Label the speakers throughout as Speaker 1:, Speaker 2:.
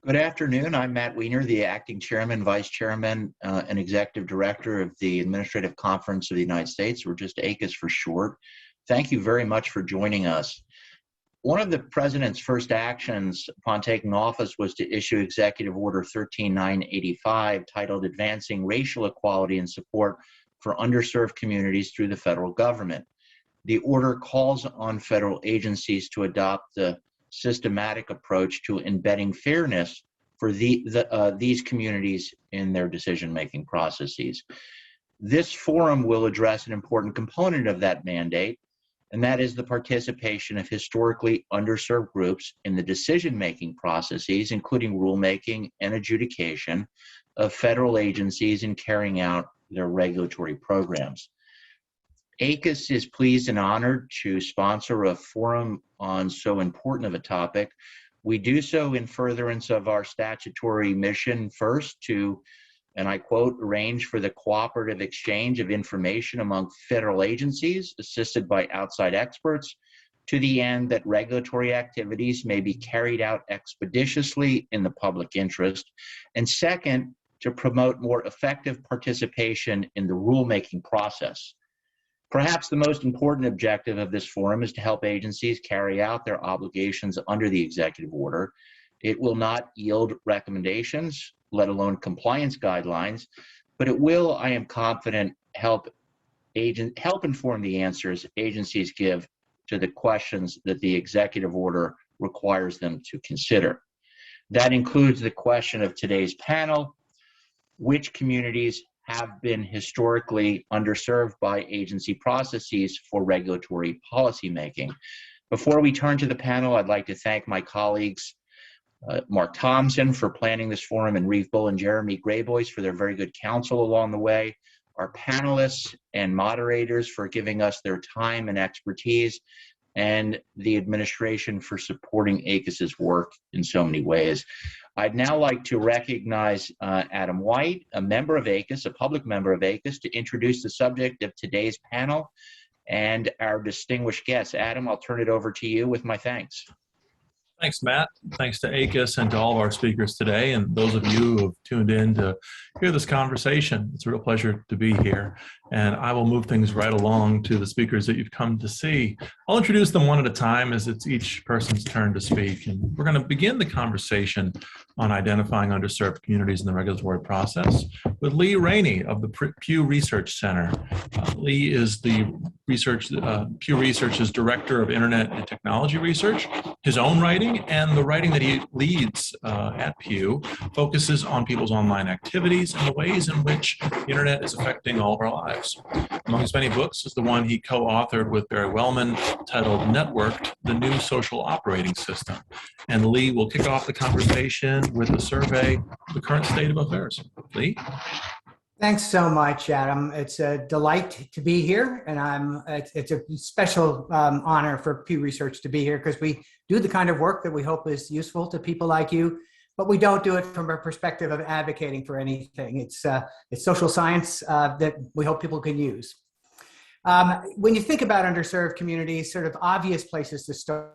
Speaker 1: Good afternoon. I'm Matt Weiner, the Acting Chairman, Vice Chairman, and Executive Director of the Administrative Conference of the United States. We're just ACUS for short. Thank you very much for joining us. One of the President's first actions upon taking office was to issue Executive Order 13985, titled Advancing Racial Equality and Support for Underserved Communities Through the Federal Government. The order calls on federal agencies to adopt the systematic approach to embedding fairness for these communities in their decision-making processes. This forum will address an important component of that mandate, and that is the participation of historically underserved groups in the decision-making processes, including rulemaking and adjudication of federal agencies in carrying out their regulatory programs. ACUS is pleased and honored to sponsor a forum on so important of a topic. We do so in furtherance of our statutory mission, first to, and I quote, arrange for the cooperative exchange of information among federal agencies assisted by outside experts to the end that regulatory activities may be carried out expeditiously in the public interest. And second, to promote more effective participation in the rulemaking process. Perhaps the most important objective of this forum is to help agencies carry out their obligations under the executive order. It will not yield recommendations, let alone compliance guidelines, but it will, I am confident, help inform the answers agencies give to the questions that the executive order requires them to consider. That includes the question of today's panel: which communities have been historically underserved by agency processes for regulatory policymaking? Before we turn to the panel, I'd like to thank my colleagues, Mark Thompson for planning this forum, and Reeve Bull and Jeremy Grayboys for their very good counsel along the way, our panelists and moderators for giving us their time and expertise, and the administration for supporting ACUS's work in so many ways. I'd now like to recognize Adam White, a member of ACUS, a public member of ACUS, to introduce the subject of today's panel and our distinguished guests. Adam, I'll turn it over to you with my thanks.
Speaker 2: Thanks, Matt. Thanks to ACUS and to all of our speakers today, and those of you who have tuned in to hear this conversation. It's a real pleasure to be here, and I will move things right along to the speakers that you've come to see. I'll introduce them one at a time as it's each person's turn to speak, and we're going to begin the conversation on identifying underserved communities in the regulatory process with Lee Rainey of the Pew Research Center. Lee is the Pew Research's Director of Internet and Technology Research. His own writing and the writing that he leads at Pew focuses on people's online activities and the ways in which the internet is affecting all of our lives. Among his many books is the one he co-authored with Barry Wellman titled Networked: The New Social Operating System. And Lee will kick off the conversation with a survey of the current state of affairs. Lee?
Speaker 3: Thanks so much, Adam. It's a delight to be here, and it's a special honor for Pew Research to be here because we do the kind of work that we hope is useful to people like you, but we don't do it from a perspective of advocating for anything. It's social science that we hope people can use. When you think about underserved communities, sort of obvious places to start,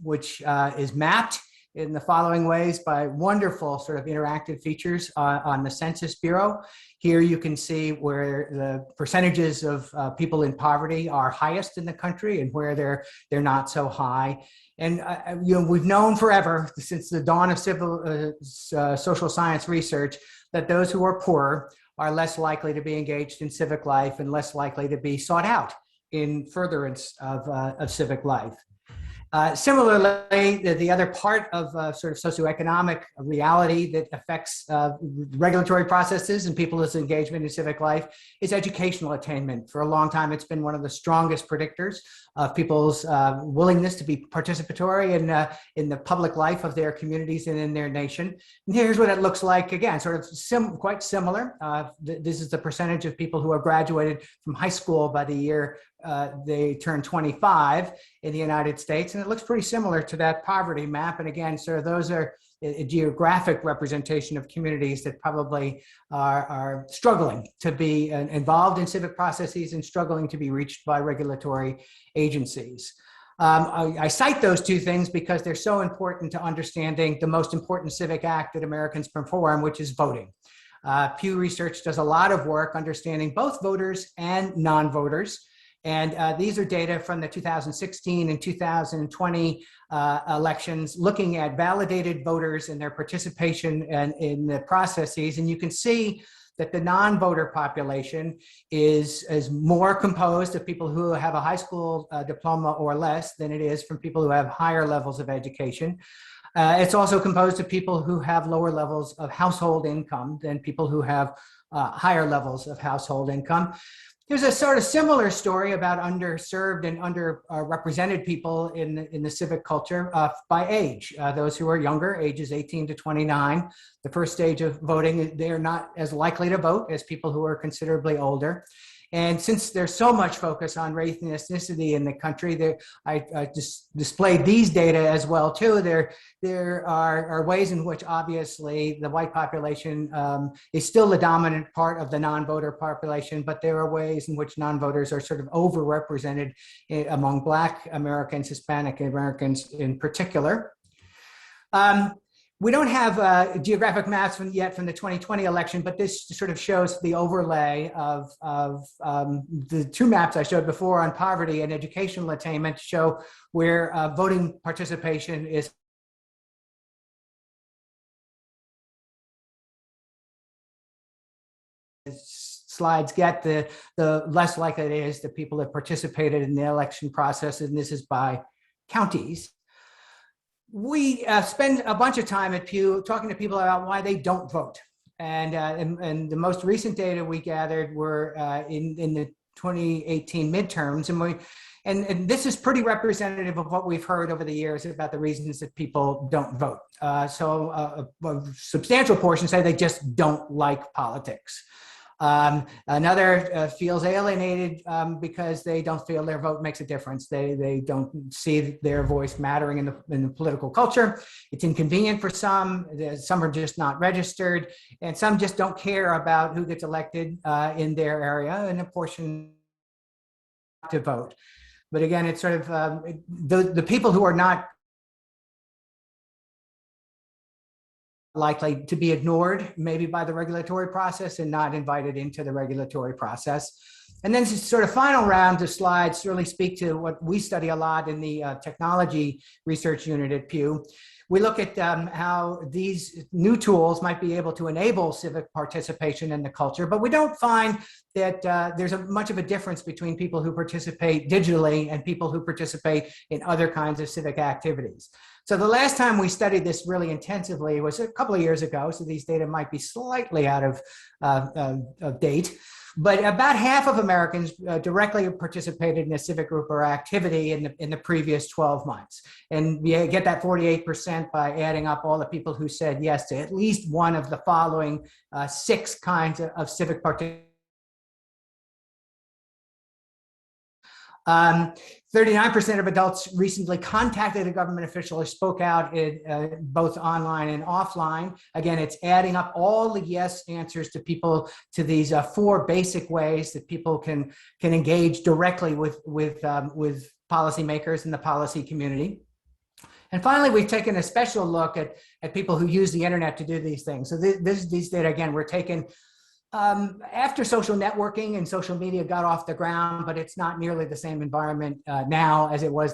Speaker 3: which is mapped in the following ways by wonderful sort of interactive features on the Census Bureau. Here you can see where the percentages of people in poverty are highest in the country and where they're not so high. And we've known forever, since the dawn of social science research, that those who are poorer are less likely to be engaged in civic life and less likely to be sought out in furtherance of civic life. Similarly, the other part of sort of socioeconomic reality that affects regulatory processes and people's engagement in civic life is educational attainment. For a long time, it's been one of the strongest predictors of people's willingness to be participatory in the public life of their communities and in their nation. And here's what it looks like, again, sort of quite similar. This is the percentage of people who have graduated from high school by the year they turn 25 in the United States, and it looks pretty similar to that poverty map. And again, so those are a geographic representation of communities that probably are struggling to be involved in civic processes and struggling to be reached by regulatory agencies. I cite those two things because they're so important to understanding the most important civic act that Americans perform, which is voting. Pew Research does a lot of work understanding both voters and non-voters. And these are data from the 2016 and 2020 elections, looking at validated voters and their participation in the processes. And you can see that the non-voter population is more composed of people who have a high school diploma or less than it is from people who have higher levels of education. It's also composed of people who have lower levels of household income than people who have higher levels of household income. There's a sort of similar story about underserved and underrepresented people in the civic culture by age. Those who are younger, ages 18 to 29, the first stage of voting, they are not as likely to vote as people who are considerably older. And since there's so much focus on race and ethnicity in the country, I just displayed these data as well too. There are ways in which obviously the white population is still the dominant part of the non-voter population, but there are ways in which non-voters are sort of overrepresented among Black Americans, Hispanic Americans in particular. We don't have geographic maps yet from the 2020 election, but this sort of shows the overlay of the two maps I showed before on poverty and educational attainment, show where voting participation is slides get, the less likely it is that people have participated in the election process, and this is by counties. We spend a bunch of time at Pew talking to people about why they don't vote. And the most recent data we gathered were in the 2018 midterms. And this is pretty representative of what we've heard over the years about the reasons that people don't vote. So a substantial portion say they just don't like politics. Another feels alienated because they don't feel their vote makes a difference. They don't see their voice mattering in the political culture. It's inconvenient for some. Some are just not registered, and some just don't care about who gets elected in their area, and a portion to vote. But again, it's sort of the people who are not likely to be ignored maybe by the regulatory process and not invited into the regulatory process. And then this sort of final round of slides really speak to what we study a lot in the technology research unit at Pew. We look at how these new tools might be able to enable civic participation in the culture, but we don't find that there's much of a difference between people who participate digitally and people who participate in other kinds of civic activities. So the last time we studied this really intensively was a couple of years ago, so these data might be slightly out of date. But about half of Americans directly participated in a civic group or activity in the previous 12 months. And you get that 48% by adding up all the people who said yes to at least one of the following 6 kinds of civic participation. 39% of adults recently contacted a government official or spoke out both online and offline. Again, it's adding up all the yes answers to people to these 4 basic ways that people can engage directly with policymakers in the policy community. And finally, we've taken a special look at people who use the internet to do these things. So these data, again, were taken after social networking and social media got off the ground, but it's not nearly the same environment now as it was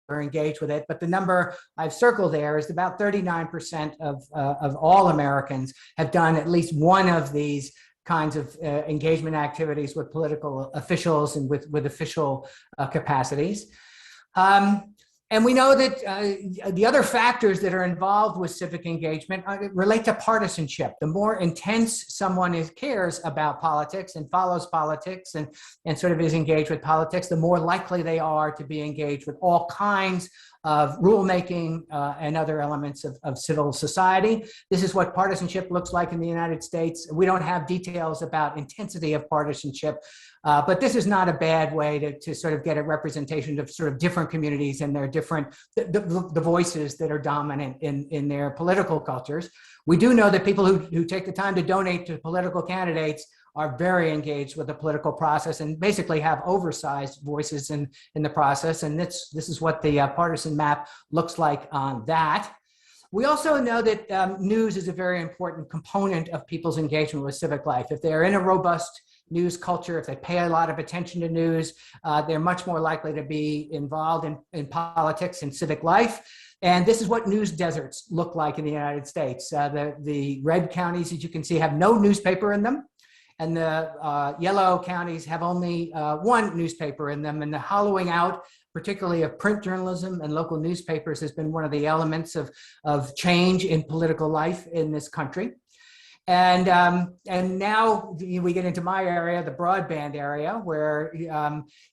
Speaker 3: or engaged with it. But the number I've circled there is about 39% of all Americans have done at least one of these kinds of engagement activities with political officials and with official capacities. And we know that the other factors that are involved with civic engagement relate to partisanship. The more intense someone cares about politics and follows politics and sort of is engaged with politics, the more likely they are to be engaged with all kinds of rulemaking and other elements of civil society. This is what partisanship looks like in the United States. We don't have details about intensity of partisanship, but this is not a bad way to sort of get a representation of sort of different communities and their different, the voices that are dominant in their political cultures. We do know that people who take the time to donate to political candidates are very engaged with the political process and basically have oversized voices in the process. And this is what the partisan map looks like on that. We also know that news is a very important component of people's engagement with civic life. If they're in a robust news culture, if they pay a lot of attention to news, they're much more likely to be involved in politics and civic life. And this is what news deserts look like in the United States. The red counties, as you can see, have no newspaper in them. And the yellow counties have only one newspaper in them. And the hollowing out, particularly of print journalism and local newspapers, has been one of the elements of change in political life in this country. And now we get into my area, the broadband area, where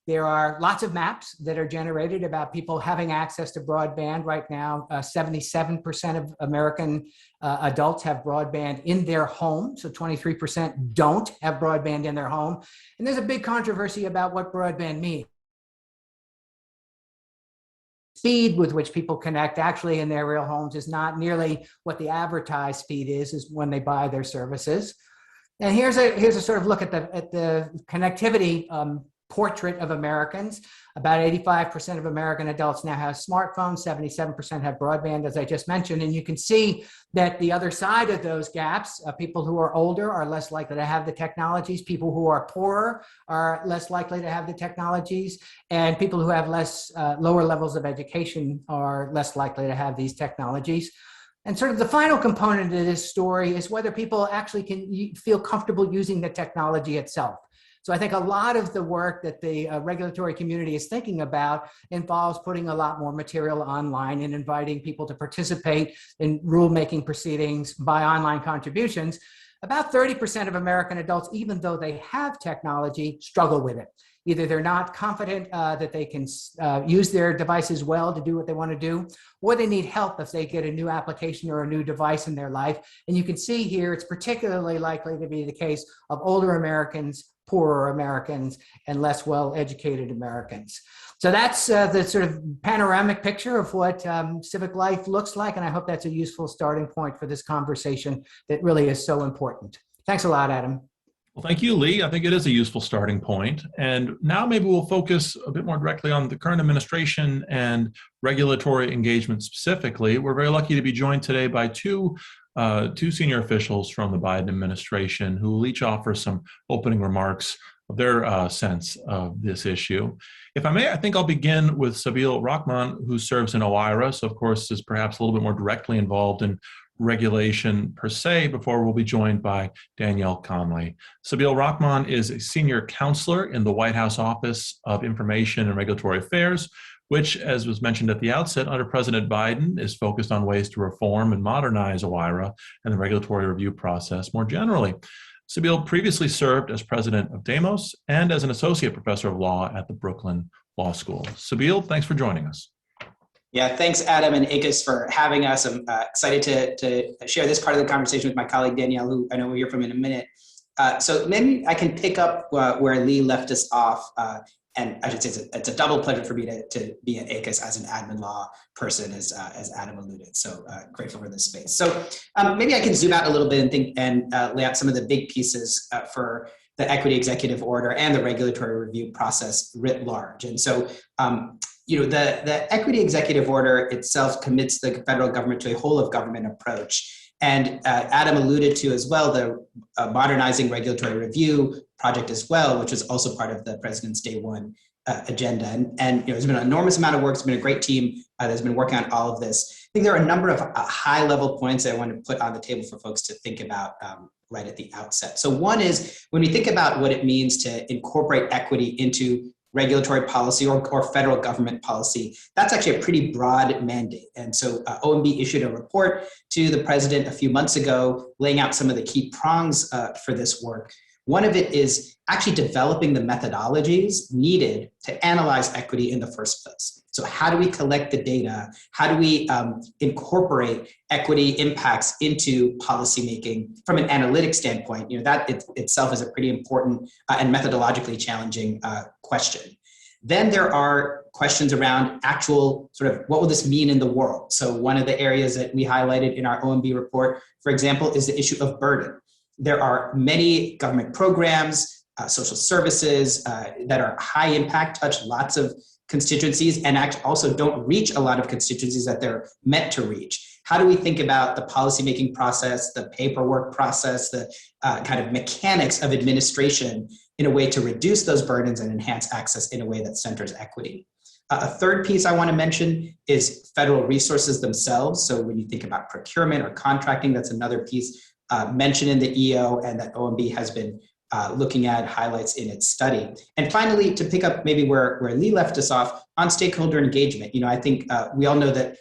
Speaker 3: there are lots of maps that are generated about people having access to broadband. Right now, 77% of American adults have broadband in their home, so 23% don't have broadband in their home. And there's a big controversy about what broadband means. Speed with which people connect actually in their real homes is not nearly what the advertised speed is when they buy their services. And here's a sort of look at the connectivity portrait of Americans. About 85% of American adults now have smartphones, 77% have broadband, as I just mentioned. And you can see that the other side of those gaps, people who are older are less likely to have the technologies, people who are poorer are less likely to have the technologies, and people who have lower levels of education are less likely to have these technologies. And sort of the final component of this story is whether people actually can feel comfortable using the technology itself. So I think a lot of the work that the regulatory community is thinking about involves putting a lot more material online and inviting people to participate in rulemaking proceedings by online contributions. About 30% of American adults, even though they have technology, struggle with it. Either they're not confident that they can use their devices well to do what they want to do, or they need help if they get a new application or a new device in their life. And you can see here, it's particularly likely to be the case of older Americans, poorer Americans, and less well-educated Americans. So that's the sort of panoramic picture of what civic life looks like, and I hope that's a useful starting point for this conversation that really is so important. Thanks a lot, Adam.
Speaker 2: Well, thank you, Lee. I think it is a useful starting point. And now maybe we'll focus a bit more directly on the current administration and regulatory engagement specifically. We're very lucky to be joined today by two senior officials from the Biden administration who will each offer some opening remarks of their sense of this issue. If I may, I think I'll begin with Sabeel Rahman, who serves in OIRA, so of course is perhaps a little bit more directly involved in regulation per se, before we'll be joined by Danielle Conley. Sabeel Rahman is a senior counselor in the White House Office of Information and Regulatory Affairs, which, as was mentioned at the outset, under President Biden, is focused on ways to reform and modernize OIRA and the regulatory review process more generally. Sabeel previously served as president of Demos and as an associate professor of law at the Brooklyn Law School. Sabeel, thanks for joining us.
Speaker 4: Yeah, thanks, Adam and ACUS, for having us. I'm excited to share this part of the conversation with my colleague, Danielle, who I know we'll hear from in a minute. So maybe I can pick up where Lee left us off. And I should say it's a double pleasure for me to be at ACUS as an admin law person, as Adam alluded. So grateful for this space. So maybe I can zoom out a little bit and think and lay out some of the big pieces for the equity executive order and the regulatory review process writ large. And so, the equity executive order itself commits the federal government to a whole of government approach. And Adam alluded to as well the modernizing regulatory review project as well, which is also part of the president's day one agenda. And there's been an enormous amount of work. It's been a great team that's been working on all of this. I think there are a number of high level points that I want to put on the table for folks to think about right at the outset. So one is when we think about what it means to incorporate equity into regulatory policy or federal government policy, that's actually a pretty broad mandate. And so OMB issued a report to the president a few months ago, laying out some of the key prongs for this work. One of it is actually developing the methodologies needed to analyze equity in the first place. So how do we collect the data? How do we incorporate equity impacts into policymaking from an analytic standpoint? That itself is a pretty important and methodologically challenging question. Then there are questions around actual sort of what will this mean in the world? So one of the areas that we highlighted in our OMB report, for example, is the issue of burden. There are many government programs, social services that are high impact, touch lots of constituencies, and also don't reach a lot of constituencies that they're meant to reach. How do we think about the policymaking process, the paperwork process, the kind of mechanics of administration in a way to reduce those burdens and enhance access in a way that centers equity? A third piece I want to mention is federal resources themselves. So when you think about procurement or contracting, that's another piece mentioned in the EO and that OMB has been looking at, highlights in its study. And finally, to pick up maybe where Lee left us off on stakeholder engagement, I think we all know that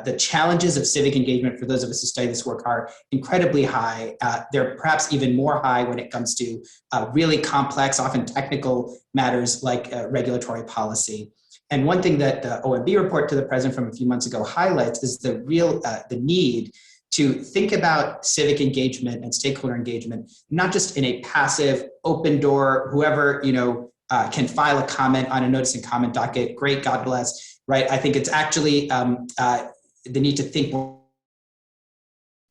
Speaker 4: the challenges of civic engagement for those of us who study this work are incredibly high. They're perhaps even more high when it comes to really complex, often technical matters like regulatory policy. And one thing that the OMB report to the president from a few months ago highlights is the need to think about civic engagement and stakeholder engagement, not just in a passive, open door, whoever can file a comment on a notice and comment docket, great, God bless, right? I think it's actually the need to think,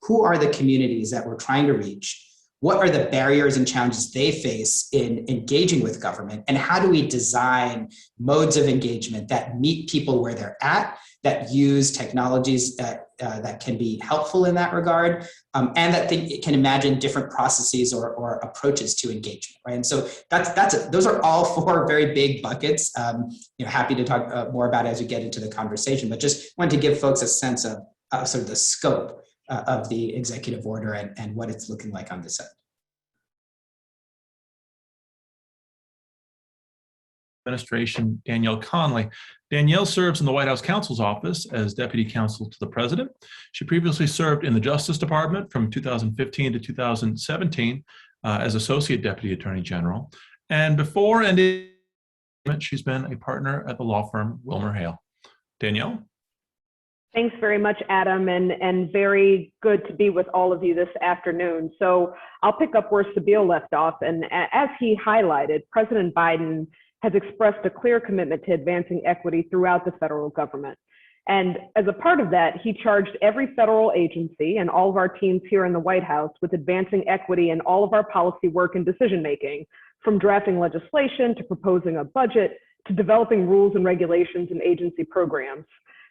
Speaker 4: who are the communities that we're trying to reach? What are the barriers and challenges they face in engaging with government? And how do we design modes of engagement that meet people where they're at, that use technologies that can be helpful in that regard, and that can imagine different processes or approaches to engagement, right? And so those are all four very big buckets. Happy to talk more about it as we get into the conversation, but just wanted to give folks a sense of sort of the scope of the executive order and what it's looking like on this end.
Speaker 2: Administration, Danielle Conley. Danielle serves in the White House Counsel's Office as Deputy Counsel to the President. She previously served in the Justice Department from 2015 to 2017 as Associate Deputy Attorney General. And before and in, she's been a partner at the law firm WilmerHale. Danielle?
Speaker 5: Thanks very much, Adam, and very good to be with all of you this afternoon. So I'll pick up where Sabeel left off. And as he highlighted, President Biden has expressed a clear commitment to advancing equity throughout the federal government. And as a part of that, he charged every federal agency and all of our teams here in the White House with advancing equity in all of our policy work and decision-making, from drafting legislation to proposing a budget to developing rules and regulations and agency programs.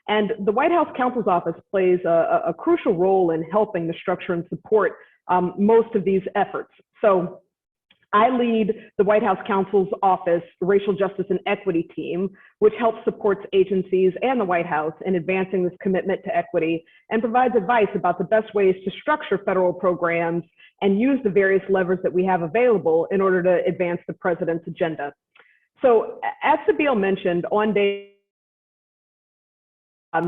Speaker 5: And the White House Counsel's Office plays a crucial role in helping to structure and support most of these efforts. So I lead the White House Counsel's Office Racial Justice and Equity team, which helps supports agencies and the White House in advancing this commitment to equity and provides advice about the best ways to structure federal programs and use the various levers that we have available in order to advance the president's agenda. So as Sabeel mentioned, on day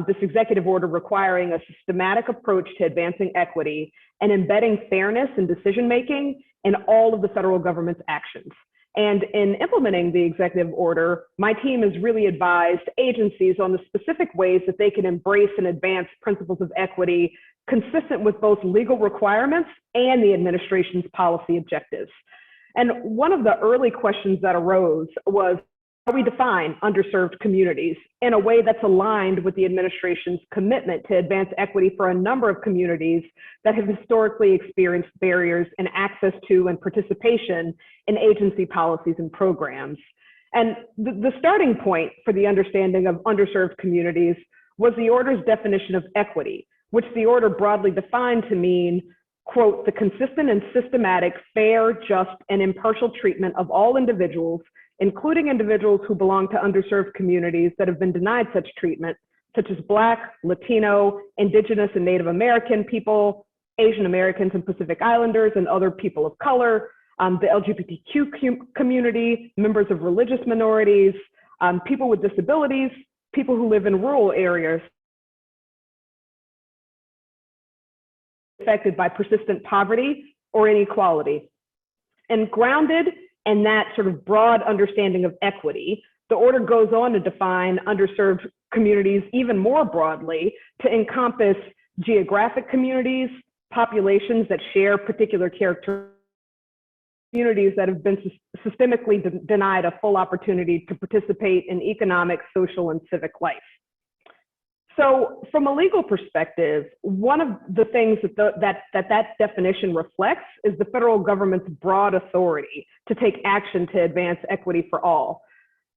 Speaker 5: this executive order requiring a systematic approach to advancing equity and embedding fairness in decision-making in all of the federal government's actions. And in implementing the executive order, my team has really advised agencies on the specific ways that they can embrace and advance principles of equity consistent with both legal requirements and the administration's policy objectives. And one of the early questions that arose was, how we define underserved communities in a way that's aligned with the administration's commitment to advance equity for a number of communities that have historically experienced barriers in access to and participation in agency policies and programs. And the starting point for the understanding of underserved communities was the order's definition of equity, which the order broadly defined to mean, quote, the consistent and systematic, fair, just, and impartial treatment of all individuals, including individuals who belong to underserved communities that have been denied such treatment, such as Black, Latino, Indigenous and Native American people, Asian Americans and Pacific Islanders and other people of color, the LGBTQ community, members of religious minorities, people with disabilities, people who live in rural areas affected by persistent poverty or inequality. And grounded in that sort of broad understanding of equity, the order goes on to define underserved communities even more broadly to encompass geographic communities, populations that share particular characteristics, communities that have been systemically denied a full opportunity to participate in economic, social, and civic life. So from a legal perspective, one of the things that definition reflects is the federal government's broad authority to take action to advance equity for all.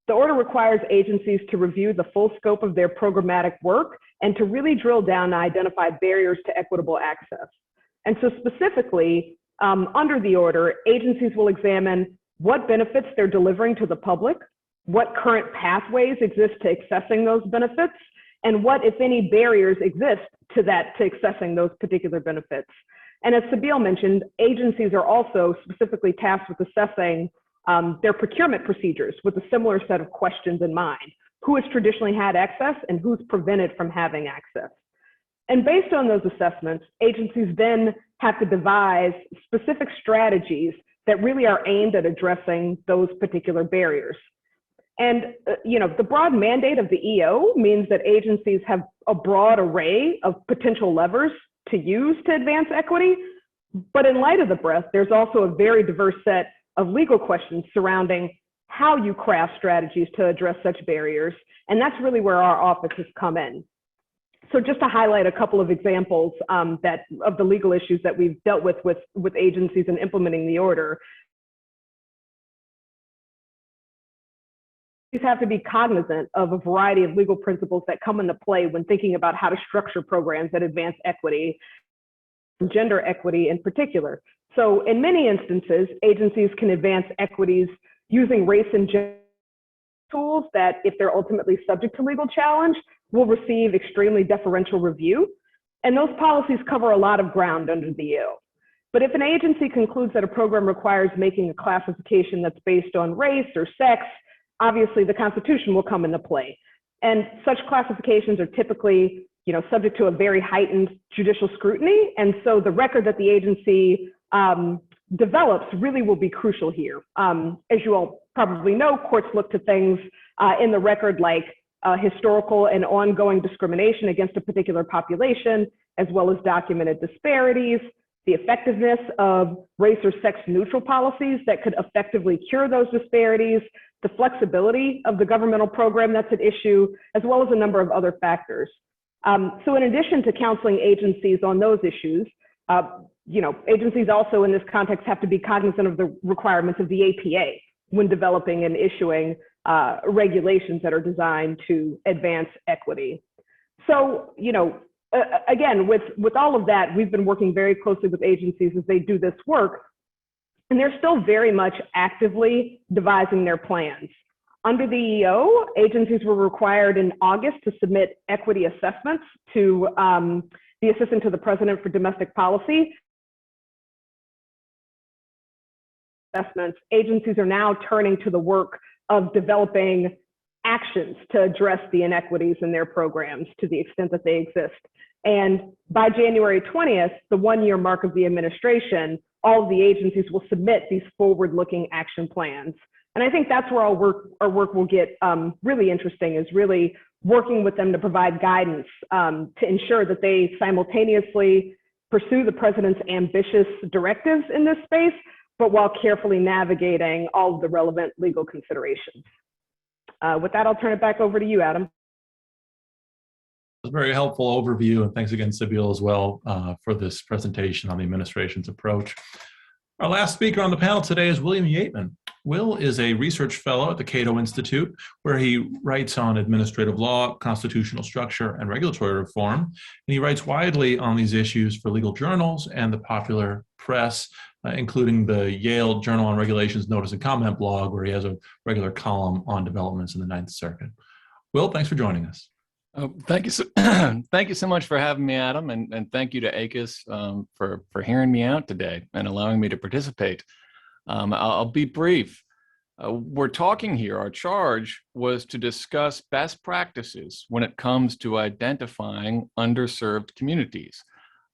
Speaker 5: The order requires agencies to review the full scope of their programmatic work and to really drill down and identify barriers to equitable access. And so specifically, under the order, agencies will examine what benefits they're delivering to the public, what current pathways exist to accessing those benefits, and what, if any, barriers exist to accessing those particular benefits. And as Sabeel mentioned, agencies are also specifically tasked with assessing their procurement procedures with a similar set of questions in mind. Who has traditionally had access and who's prevented from having access? And based on those assessments, agencies then have to devise specific strategies that really are aimed at addressing those particular barriers. And the broad mandate of the EO means that agencies have a broad array of potential levers to use to advance equity. But in light of the breadth, there's also a very diverse set of legal questions surrounding how you craft strategies to address such barriers. And that's really where our offices come in. So just to highlight a couple of examples of the legal issues that we've dealt with agencies in implementing the order. These have to be cognizant of a variety of legal principles that come into play when thinking about how to structure programs that advance equity, gender equity in particular. So in many instances, agencies can advance equities using race and gender tools that, if they're ultimately subject to legal challenge, will receive extremely deferential review. And those policies cover a lot of ground under the EO. But if an agency concludes that a program requires making a classification that's based on race or sex, obviously the Constitution will come into play. And such classifications are typically, subject to a very heightened judicial scrutiny. And so the record that the agency develops really will be crucial here. As you all probably know, courts look to things in the record like historical and ongoing discrimination against a particular population, as well as documented disparities, the effectiveness of race or sex neutral policies that could effectively cure those disparities, the flexibility of the governmental program that's at issue, as well as a number of other factors. So in addition to counseling agencies on those issues, agencies also in this context have to be cognizant of the requirements of the APA when developing and issuing regulations that are designed to advance equity. So, again, with all of that, we've been working very closely with agencies as they do this work, and they're still very much actively devising their plans. Under the EO, agencies were required in August to submit equity assessments to the Assistant to the President for Domestic Policy. Assessments, agencies are now turning to the work of developing actions to address the inequities in their programs to the extent that they exist. And by January 20th, the 1-year mark of the administration, all of the agencies will submit these forward-looking action plans. And I think that's where our work will get really interesting, is really working with them to provide guidance to ensure that they simultaneously pursue the president's ambitious directives in this space, but while carefully navigating all of the relevant legal considerations. With that, I'll turn it back over to you, Adam.
Speaker 2: A very helpful overview, and thanks again, Sabeel, as well, for this presentation on the administration's approach. Our last speaker on the panel today is William Yeatman. Will is a research fellow at the Cato Institute, where he writes on administrative law, constitutional structure, and regulatory reform. And he writes widely on these issues for legal journals and the popular press, including the Yale Journal on Regulations Notice and Comment blog, where he has a regular column on developments in the Ninth Circuit. Will, thanks for joining us.
Speaker 6: Thank you so much for having me, Adam, and thank you to ACUS for hearing me out today and allowing me to participate. I'll be brief. We're talking here, our charge was to discuss best practices when it comes to identifying underserved communities.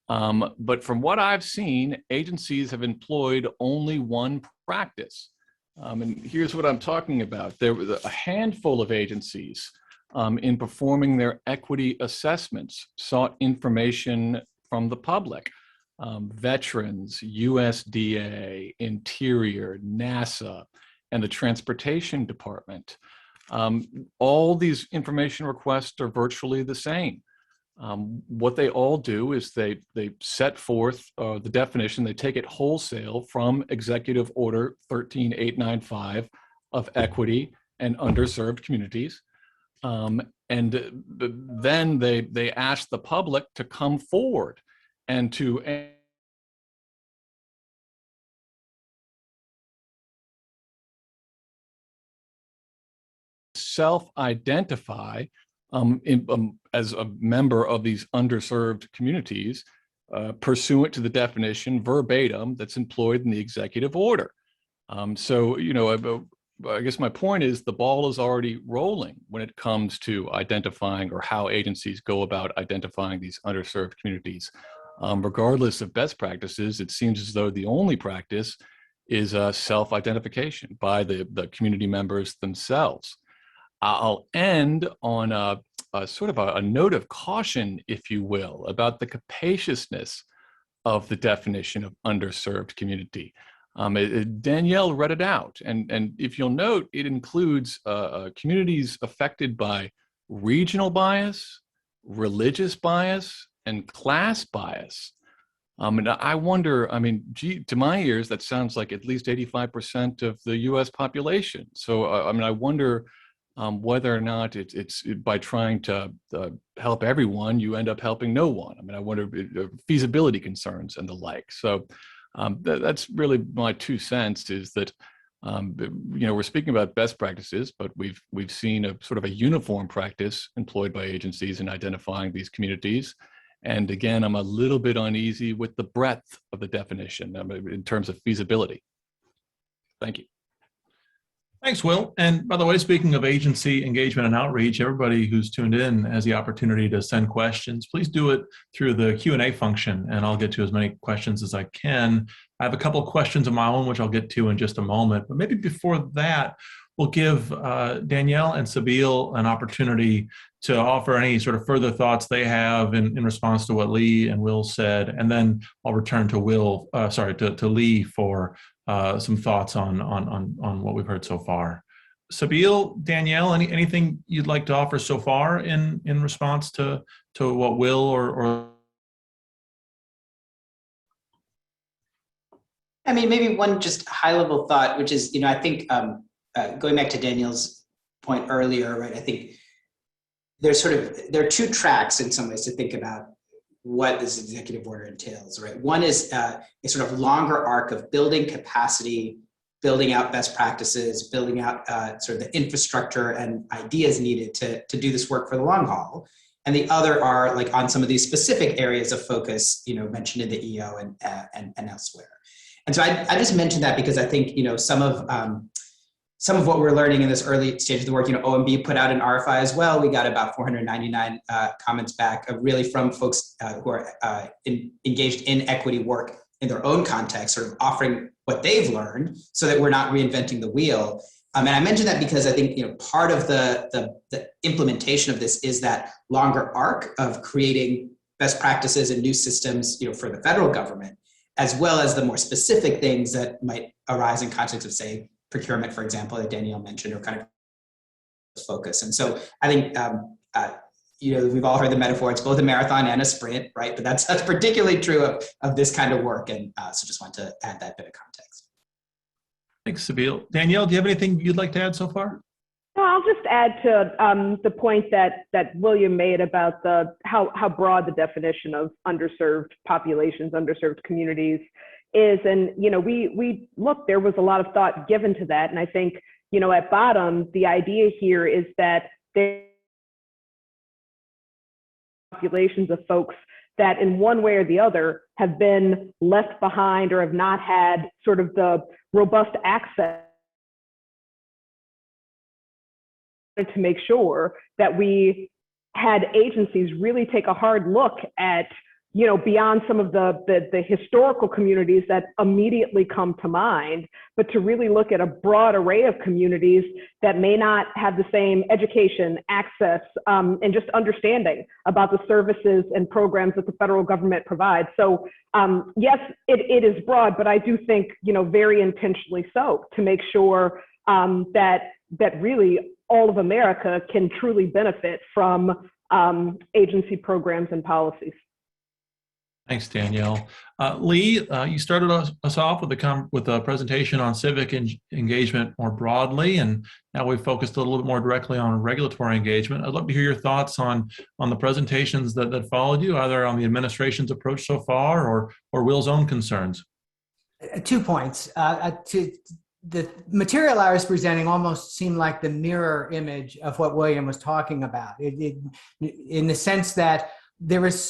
Speaker 6: But from what I've seen, agencies have employed only one practice. And here's what I'm talking about. There was a handful of agencies in performing their equity assessments, sought information from the public, veterans, USDA, Interior, NASA, and the Transportation Department. All these information requests are virtually the same. What they all do is they set forth the definition. They take it wholesale from Executive Order 13895 of equity and underserved communities. And then they ask the public to come forward and to self-identify as a member of these underserved communities, pursuant to the definition verbatim that's employed in the executive order. So, I guess my point is the ball is already rolling when it comes to identifying or how agencies go about identifying these underserved communities. Regardless of best practices, it seems as though the only practice is self-identification by the community members themselves. I'll end on a sort of a note of caution, if you will, about the capaciousness of the definition of underserved community. Danielle read it out, and if you'll note, it includes communities affected by regional bias, religious bias, and class bias. And I wonder, to my ears, that sounds like at least 85% of the U.S. population. So, I wonder whether or not it's by trying to help everyone, you end up helping no one. I wonder feasibility concerns and the like. So that's really my 2 cents, is that we're speaking about best practices, but we've seen a sort of a uniform practice employed by agencies in identifying these communities. And again, I'm a little bit uneasy with the breadth of the definition in terms of feasibility. Thank you.
Speaker 2: Thanks, Will. And by the way, speaking of agency engagement and outreach, everybody who's tuned in has the opportunity to send questions. Please do it through the Q&A function, and I'll get to as many questions as I can. I have a couple of questions of my own, which I'll get to in just a moment. But maybe before that, we'll give Danielle and Sabeel an opportunity to offer any sort of further thoughts they have in response to what Lee and Will said. And then I'll return to to Lee for some thoughts on what we've heard so far. Sabeel, Danielle, anything you'd like to offer so far in response to what Will or
Speaker 4: maybe one just high level thought, which is, I think going back to Danielle's point earlier, right? I think there are 2 tracks in some ways to think about what this executive order entails, right? One is a sort of longer arc of building capacity, building out best practices, building out sort of the infrastructure and ideas needed to do this work for the long haul. And the other are like on some of these specific areas of focus, mentioned in the EO and elsewhere. And so I just mentioned that because I think, some of what we're learning in this early stage of the work, OMB put out an RFI as well. We got about 499 comments back, really from folks who are engaged in equity work in their own context, sort of offering what they've learned so that we're not reinventing the wheel. And I mentioned that because I think part of the implementation of this is that longer arc of creating best practices and new systems for the federal government, as well as the more specific things that might arise in context of, say, procurement, for example, that Danielle mentioned, or kind of focus. And so I think, we've all heard the metaphor, it's both a marathon and a sprint, right? But that's particularly true of this kind of work. And so just want to add that bit of context.
Speaker 2: Thanks, Sabeel. Danielle, do you have anything you'd like to add so far?
Speaker 5: No, I'll just add to the point that William made about how broad the definition of underserved populations, underserved communities is. And, we look, there was a lot of thought given to that. And I think, at bottom, the idea here is that there are populations of folks that in one way or the other have been left behind or have not had sort of the robust access to make sure that we had agencies really take a hard look at, beyond some of the historical communities that immediately come to mind, but to really look at a broad array of communities that may not have the same education, access, and just understanding about the services and programs that the federal government provides. So yes, it is broad, but I do think, very intentionally so, to make sure that really all of America can truly benefit from agency programs and policies.
Speaker 2: Thanks, Danielle. Lee, you started us off with a presentation on civic engagement more broadly, and now we've focused a little bit more directly on regulatory engagement. I'd love to hear your thoughts on the presentations that followed you, either on the administration's approach so far or Will's own concerns.
Speaker 3: 2 points. The material I was presenting almost seemed like the mirror image of what William was talking about, in the sense that there is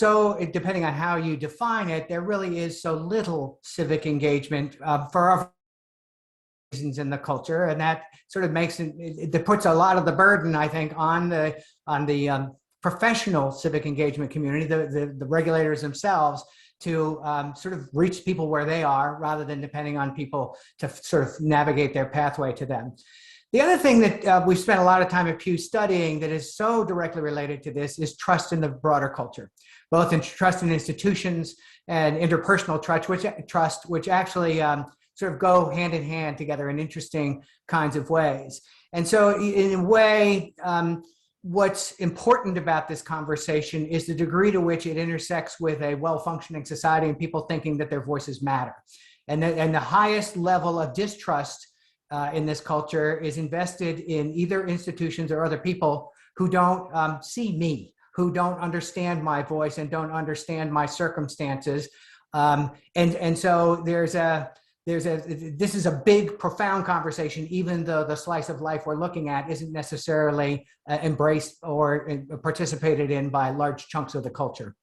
Speaker 3: depending on how you define it, there really is so little civic engagement for our reasons in the culture, and that sort of makes it puts a lot of the burden, I think, on the professional civic engagement community, the regulators themselves, to sort of reach people where they are, rather than depending on people to sort of navigate their pathway to them. The other thing that we've spent a lot of time at Pew studying that is so directly related to this is trust in the broader culture, both in trust in institutions and interpersonal trust, which actually sort of go hand in hand together in interesting kinds of ways. And so in a way, what's important about this conversation is the degree to which it intersects with a well-functioning society and people thinking that their voices matter. And the highest level of distrust in this culture is invested in either institutions or other people who don't see me, who don't understand my voice and don't understand my circumstances. And so this is a big, profound conversation, even though the slice of life we're looking at isn't necessarily embraced or participated in by large chunks of the culture.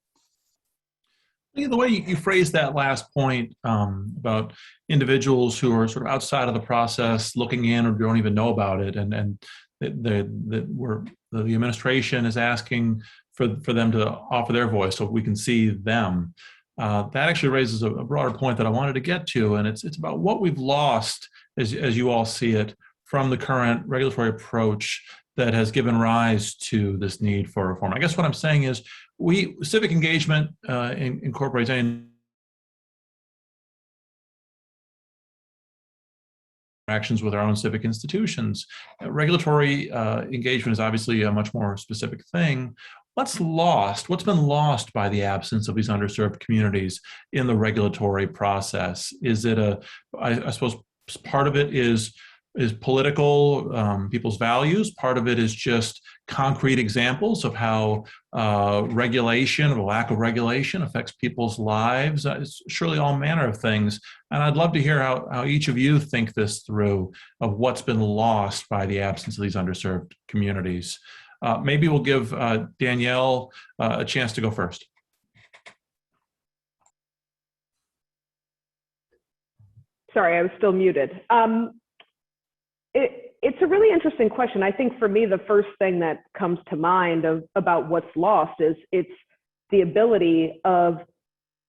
Speaker 2: The way you phrased that last point about individuals who are sort of outside of the process, looking in or don't even know about it, and the administration is asking for them to offer their voice so we can see them. That actually raises a broader point that I wanted to get to, and it's about what we've lost, as you all see it, from the current regulatory approach that has given rise to this need for reform. I guess what I'm saying is civic engagement incorporates any interactions with our own civic institutions. Regulatory engagement is obviously a much more specific thing. What's lost? What's been lost by the absence of these underserved communities in the regulatory process? Is it I suppose part of it is political, people's values. Part of it is just concrete examples of how regulation or lack of regulation affects people's lives. It's surely all manner of things. And I'd love to hear how each of you think this through, of what's been lost by the absence of these underserved communities. Maybe we'll give Danielle a chance to go first.
Speaker 5: Sorry, I was still muted. It's a really interesting question. I think for me, the first thing that comes to mind about what's lost is it's the ability of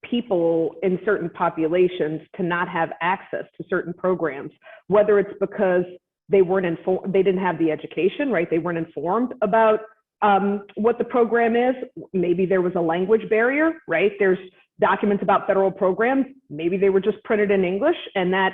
Speaker 5: people in certain populations to not have access to certain programs, whether it's because they weren't informed, they didn't have the education, right? They weren't informed about what the program is. Maybe there was a language barrier, right? There's documents about federal programs. Maybe they were just printed in English, and that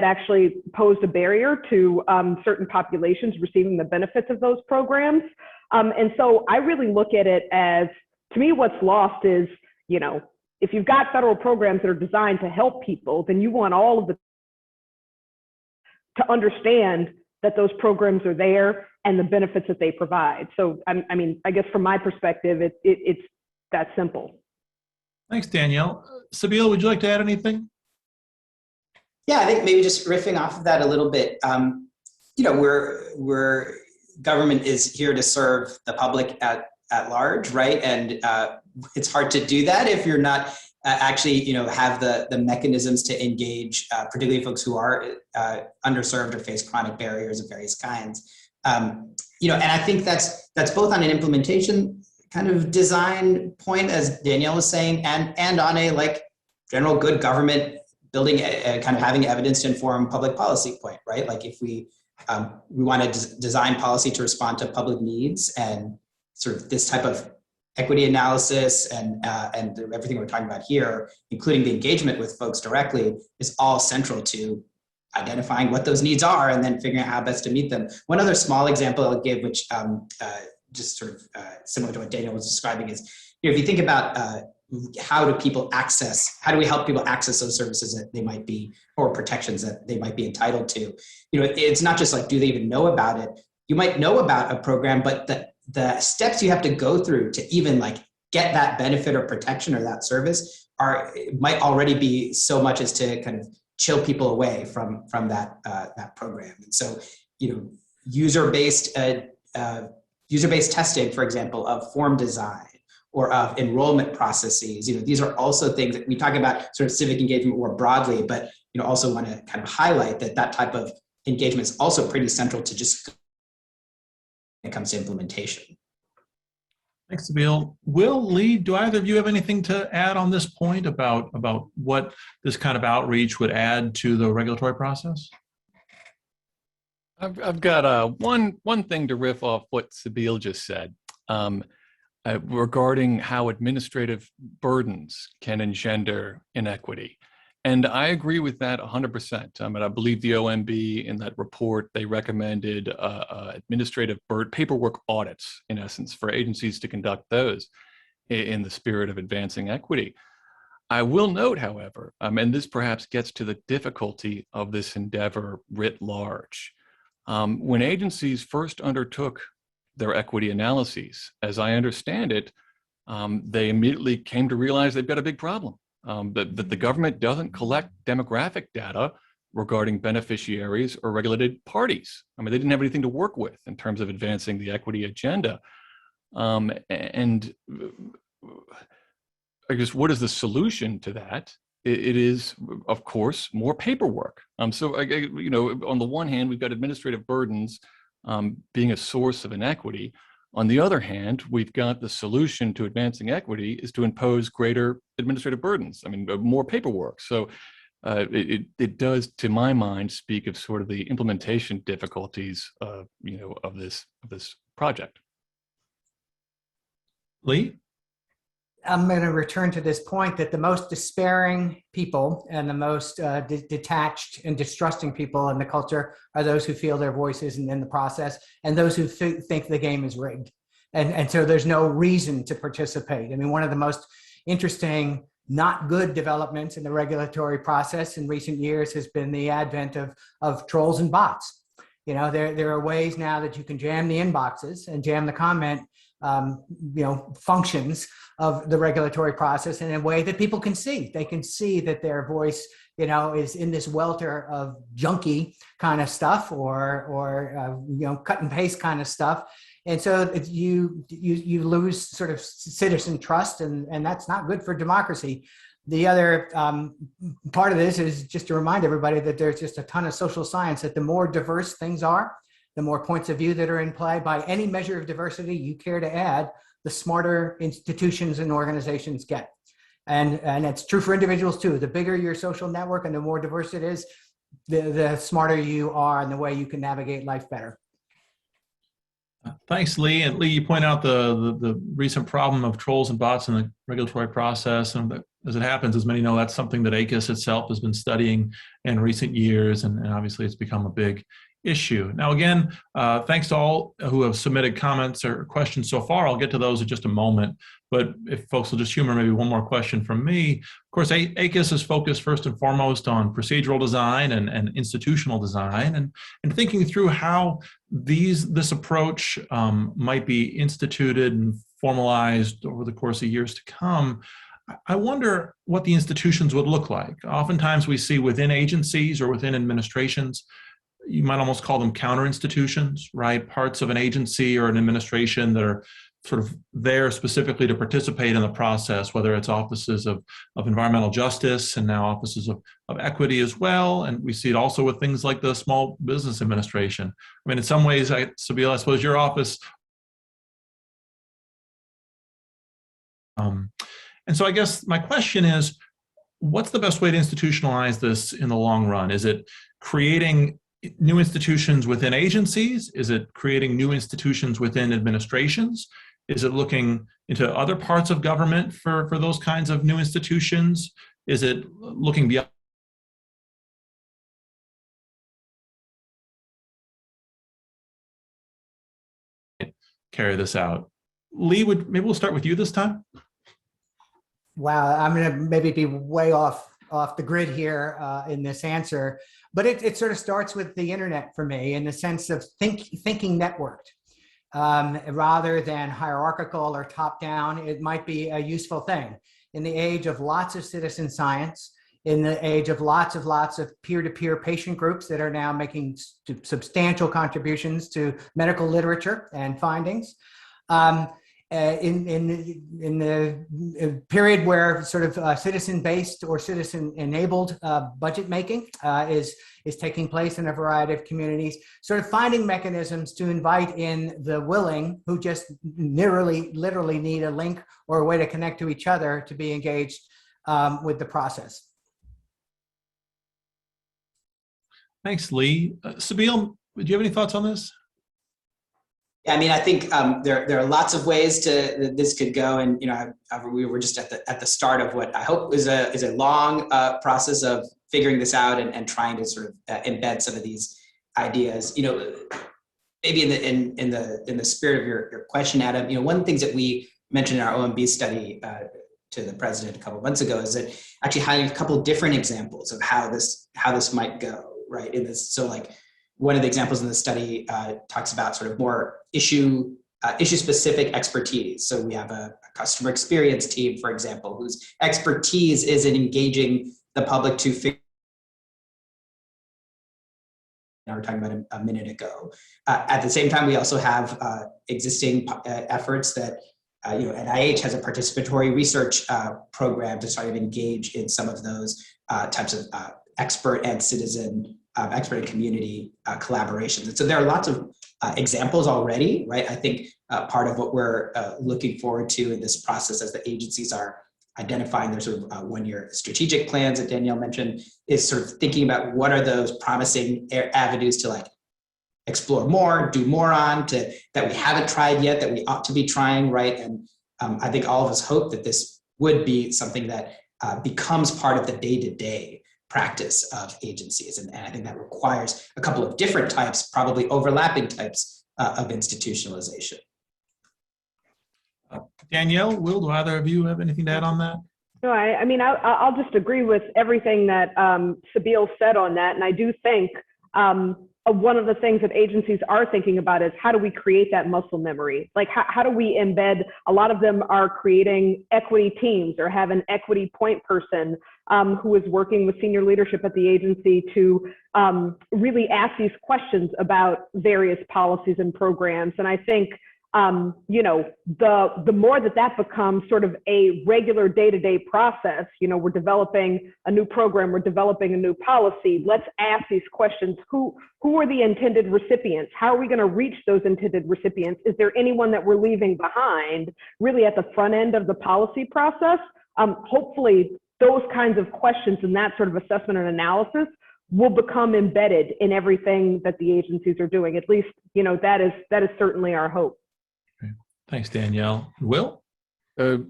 Speaker 5: actually posed a barrier to certain populations receiving the benefits of those programs. And so I really look at it as, to me, what's lost is, if you've got federal programs that are designed to help people, then you want all of the to understand that those programs are there and the benefits that they provide. So, I guess from my perspective, it's that simple.
Speaker 2: Thanks, Danielle. Sabila, would you like to add anything?
Speaker 4: Yeah, I think maybe just riffing off of that a little bit. We're government is here to serve the public at large, right? And it's hard to do that if you're not actually, have the mechanisms to engage, particularly folks who are underserved or face chronic barriers of various kinds. And I think that's both on an implementation kind of design point, as Danielle was saying, and on a general good government building kind of having evidence to inform public policy point, right? Like if we want to design policy to respond to public needs, and sort of this type of equity analysis and everything we're talking about here, including the engagement with folks directly, is all central to identifying what those needs are and then figuring out how best to meet them. One other small example I'll give, which just sort of similar to what Daniel was describing is, if you think about how do we help people access those services that they might be, or protections that they might be entitled to? It's not just like, do they even know about it? You might know about a program, but the steps you have to go through to even like get that benefit or protection or that service might already be so much as to kind of chill people away from that program. And so, user-based testing, for example, of form design or of enrollment processes, these are also things that we talk about sort of civic engagement more broadly, but also want to kind of highlight that type of engagement is also pretty central to just when it comes to implementation.
Speaker 2: Thanks, Nabil. Will, Lee, do either of you have anything to add on this point about what this kind of outreach would add to the regulatory process?
Speaker 6: I've got one thing to riff off what Nabil just said regarding how administrative burdens can engender inequity. And I agree with that 100%. I believe the OMB in that report, they recommended administrative paperwork audits, in essence, for agencies to conduct those in the spirit of advancing equity. I will note, however, and this perhaps gets to the difficulty of this endeavor writ large. When agencies first undertook their equity analyses, as I understand it, they immediately came to realize they've got a big problem. That the government doesn't collect demographic data regarding beneficiaries or regulated parties. They didn't have anything to work with in terms of advancing the equity agenda. And I guess, what is the solution to that? It is, of course, more paperwork. So, on the one hand, we've got administrative burdens being a source of inequity. On the other hand, we've got the solution to advancing equity is to impose greater administrative burdens. More paperwork. So it does, to my mind, speak of sort of the implementation difficulties, of this project.
Speaker 2: Lee?
Speaker 3: I'm going to return to this point that the most despairing people and the most detached and distrusting people in the culture are those who feel their voice isn't in the process and those who think the game is rigged. And so there's no reason to participate. One of the most interesting, not good developments in the regulatory process in recent years has been the advent of trolls and bots. There are ways now that you can jam the inboxes and jam the comment functions of the regulatory process in a way that people can see. They can see that their voice, is in this welter of junky kind of stuff or cut and paste kind of stuff. And so you lose sort of citizen trust, and that's not good for democracy. The other part of this is just to remind everybody that there's just a ton of social science, that the more diverse things are, the more points of view that are in play by any measure of diversity you care to add, the smarter institutions and organizations get. And it's true for individuals too. The bigger your social network and the more diverse it is, the smarter you are and the way you can navigate life better.
Speaker 2: Thanks, Lee. And Lee, you point out the recent problem of trolls and bots in the regulatory process. And as it happens, as many know, that's something that ACUS itself has been studying in recent years. And obviously it's become a big issue. Now, again, thanks to all who have submitted comments or questions so far. I'll get to those in just a moment. But if folks will just humor maybe one more question from me. Of course, ACUS is focused first and foremost on procedural design and institutional design, and thinking through how this approach might be instituted and formalized over the course of years to come. I wonder what the institutions would look like. Oftentimes we see within agencies or within administrations, you might almost call them counter institutions, right? Parts of an agency or an administration that are sort of there specifically to participate in the process, whether it's offices of environmental justice and now offices of equity as well. And we see it also with things like the Small Business Administration. In some ways, Sabila, I suppose your office. And so I guess my question is, what's the best way to institutionalize this in the long run? Is it creating new institutions within agencies? Is it creating new institutions within administrations? Is it looking into other parts of government for those kinds of new institutions? Is it looking beyond? carry this out. Lee, maybe we'll start with you this time.
Speaker 3: Wow, I'm going to maybe be way off the grid here in this answer, but it sort of starts with the internet for me in the sense of thinking networked. Rather than hierarchical or top down, it might be a useful thing. In the age of lots of citizen science, in the age of lots of peer-to-peer patient groups that are now making substantial contributions to medical literature and findings, in the period where sort of citizen-based or citizen-enabled budget making is taking place in a variety of communities, sort of finding mechanisms to invite in the willing who just literally need a link or a way to connect to each other to be engaged with the process.
Speaker 2: Thanks, Lee. Sabeel, do you have any thoughts on this?
Speaker 4: I mean, I think there are lots of ways that this could go, and we were just at the start of what I hope is a long process of figuring this out and trying to sort of embed some of these ideas. Maybe in the spirit of your question, Adam. One of the things that we mentioned in our OMB study to the president a couple of months ago is that actually having a couple of different examples of how this might go, right? In this, so like. One of the examples in the study talks about sort of more issue-specific expertise. So we have a customer experience team, for example, whose expertise is in engaging the public to figure. We were talking about a minute ago. At the same time, we also have existing efforts that NIH has a participatory research program to sort of engage in some of those types of expert and citizen. Expert and community collaborations. And so there are lots of examples already, right? I think part of what we're looking forward to in this process as the agencies are identifying their sort of one-year strategic plans that Danielle mentioned is sort of thinking about what are those promising avenues to like explore more, do more on that we haven't tried yet, that we ought to be trying, right? And I think all of us hope that this would be something that becomes part of the day-to-day practice of agencies. And I think that requires a couple of different types, probably overlapping types of institutionalization.
Speaker 2: Danielle, Will, do either of you have anything to add on that?
Speaker 5: No, I mean, I'll just agree with everything that Sabeel said on that. And I do think one of the things that agencies are thinking about is how do we create that muscle memory? Like how do we embed, a lot of them are creating equity teams or have an equity point person who is working with senior leadership at the agency to really ask these questions about various policies and programs. And I think, the more that becomes sort of a regular day-to-day process, we're developing a new program, we're developing a new policy. Let's ask these questions. Who are the intended recipients? How are we going to reach those intended recipients? Is there anyone that we're leaving behind really at the front end of the policy process? Hopefully those kinds of questions and that sort of assessment and analysis will become embedded in everything that the agencies are doing. At least, that is certainly our hope.
Speaker 2: Okay. Thanks, Danielle. Will?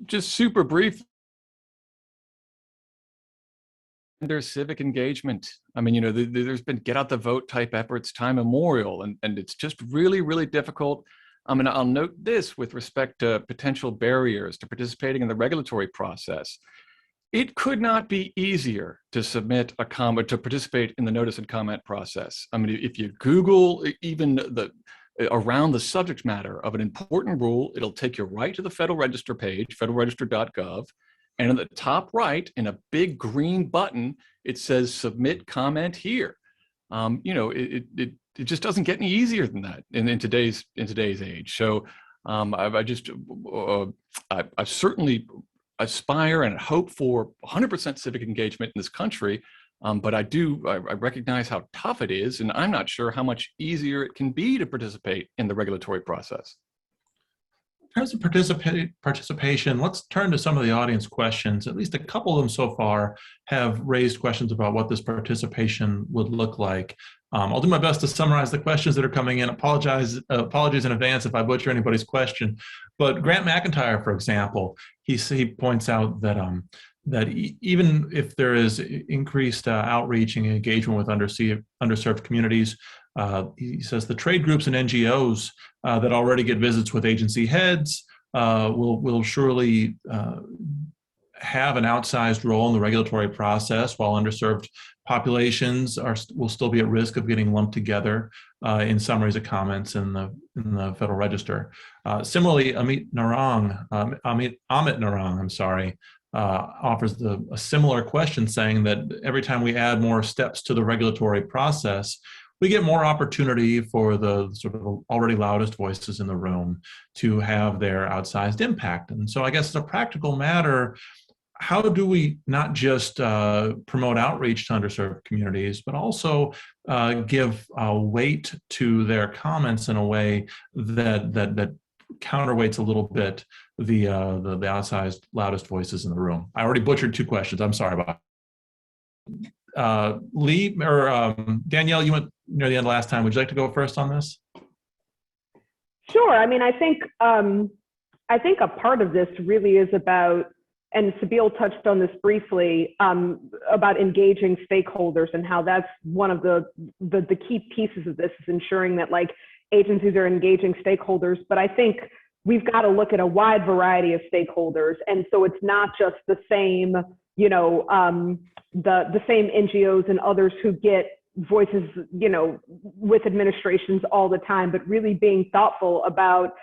Speaker 6: Just super brief. Under civic engagement. I mean, there's been get out the vote type efforts time immemorial, and it's just really, really difficult. I mean, I'll note this with respect to potential barriers to participating in the regulatory process. It could not be easier to submit a comment, to participate in the notice and comment process. I mean, if you Google even around the subject matter of an important rule, it'll take you right to the Federal Register page, federalregister.gov, and in the top right, in a big green button, it says "Submit comment here." It just doesn't get any easier than that in today's age. So I certainly aspire and hope for 100% civic engagement in this country, but I recognize how tough it is, and I'm not sure how much easier it can be to participate in the regulatory process.
Speaker 2: In terms of participation, let's turn to some of the audience questions. At least a couple of them so far have raised questions about what this participation would look like. I'll do my best to summarize the questions that are coming in. Apologies in advance if I butcher anybody's question. But Grant McIntyre, for example, he points out that even if there is increased outreach and engagement with underserved communities, He says the trade groups and NGOs that already get visits with agency heads will surely have an outsized role in the regulatory process, while underserved populations will still be at risk of getting lumped together in summaries of comments in the Federal Register. Similarly, Amit Narang, offers a similar question, saying that every time we add more steps to the regulatory process, we get more opportunity for the sort of already loudest voices in the room to have their outsized impact. And so I guess as a practical matter, how do we not just promote outreach to underserved communities, but also give weight to their comments in a way that counterweights a little bit the outsized, loudest voices in the room? I already butchered 2 questions. I'm sorry about it. Lee or Danielle, you went near the end last time. Would you like to go first on this?
Speaker 5: Sure. I mean, I think a part of this really is about, and Sabeel touched on this briefly, about engaging stakeholders and how that's one of the key pieces of this, is ensuring that like agencies are engaging stakeholders. But I think we've got to look at a wide variety of stakeholders. And so it's not just the same, the same NGOs and others who get voices, with administrations all the time, but really being thoughtful about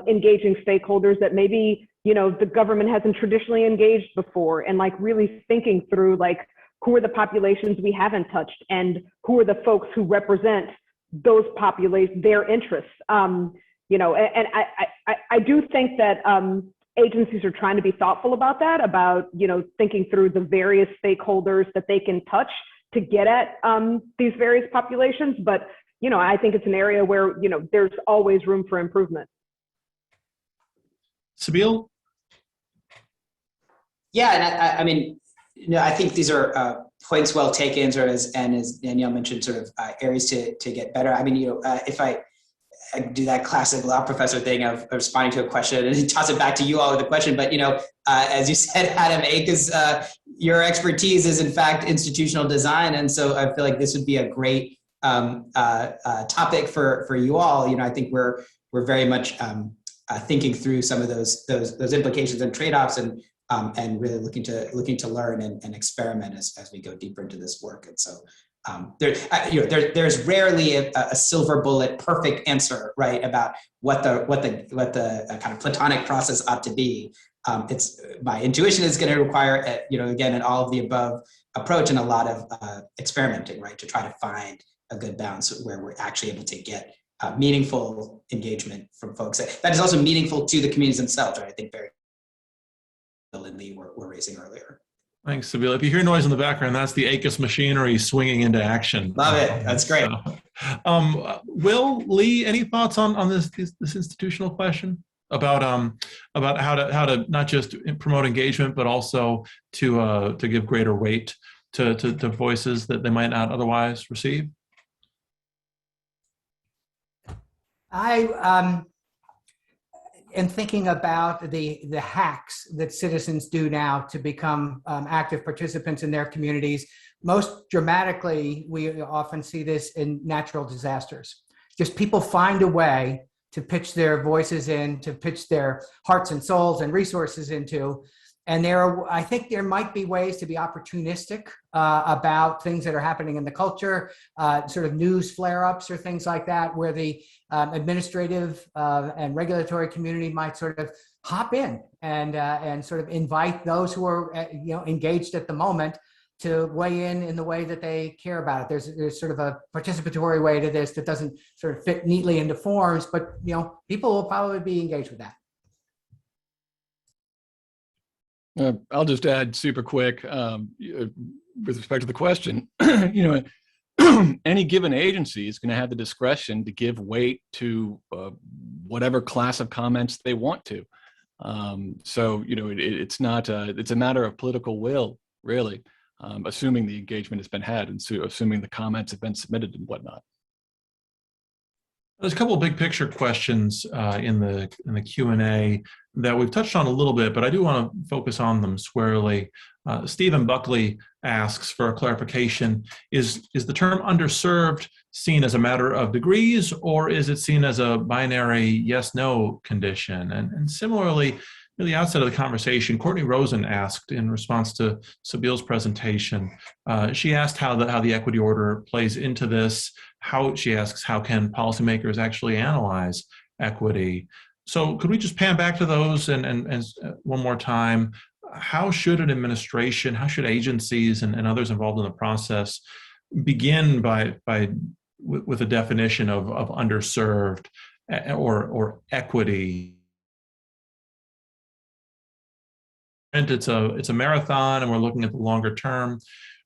Speaker 5: engaging stakeholders that maybe, the government hasn't traditionally engaged before, and like really thinking through like, who are the populations we haven't touched, and who are the folks who represent those populations, their interests. And I do think that agencies are trying to be thoughtful about that, about, thinking through the various stakeholders that they can touch to get at these various populations. But, I think it's an area where, there's always room for improvement.
Speaker 2: Sabeel? Yeah,
Speaker 4: and I mean, I think these are points well taken, sort of, as Danielle mentioned, sort of areas to get better. I mean, if I do that classic law professor thing of responding to a question and toss it back to you all with a question, but as you said, Adam, ACUS, your expertise is in fact institutional design, and so I feel like this would be a great topic for you all. I think we're very much thinking through some of those implications and trade-offs, and really looking to learn and experiment as we go deeper into this work. And so there's rarely a silver bullet perfect answer, right, about what the kind of platonic process ought to be. It's my intuition is going to require again, an all of the above approach and a lot of experimenting, right, to try to find a good balance where we're actually able to get meaningful engagement from folks that is also meaningful to the communities themselves, right? I think very Bill and Lee were raising earlier.
Speaker 2: Thanks, Sabeel. If you hear noise in the background, that's the ACUS machinery swinging into action.
Speaker 4: Love it. That's great.
Speaker 2: Will, Lee, any thoughts on this institutional question about how to not just promote engagement, but also to give greater weight to voices that they might not otherwise receive?
Speaker 3: I am thinking about the hacks that citizens do now to become active participants in their communities. Most dramatically, we often see this in natural disasters. Just people find a way to pitch their voices in, to pitch their hearts and souls and resources into. And I think there might be ways to be opportunistic about things that are happening in the culture, sort of news flare-ups or things like that, where the administrative and regulatory community might sort of hop in and sort of invite those who are engaged at the moment to weigh in the way that they care about it. There's sort of a participatory way to this that doesn't sort of fit neatly into forms, but people will probably be engaged with that.
Speaker 6: I'll just add super quick with respect to the question. Any given agency is going to have the discretion to give weight to whatever class of comments they want to. So it's not it's a matter of political will, really, assuming the engagement has been had and so assuming the comments have been submitted and whatnot.
Speaker 2: There's a couple of big picture questions in the Q&A that we've touched on a little bit, but I do want to focus on them squarely. Stephen Buckley asks for a clarification. Is the term underserved seen as a matter of degrees, or is it seen as a binary yes-no condition? And similarly, at the outset of the conversation, Courtney Rosen asked in response to Sabil's presentation, she asked how the equity order plays into this. She asks, how can policymakers actually analyze equity? So could we just pan back to those and one more time? How should an administration, how should agencies and others involved in the process begin with a definition of underserved or equity? And it's a marathon, and we're looking at the longer term.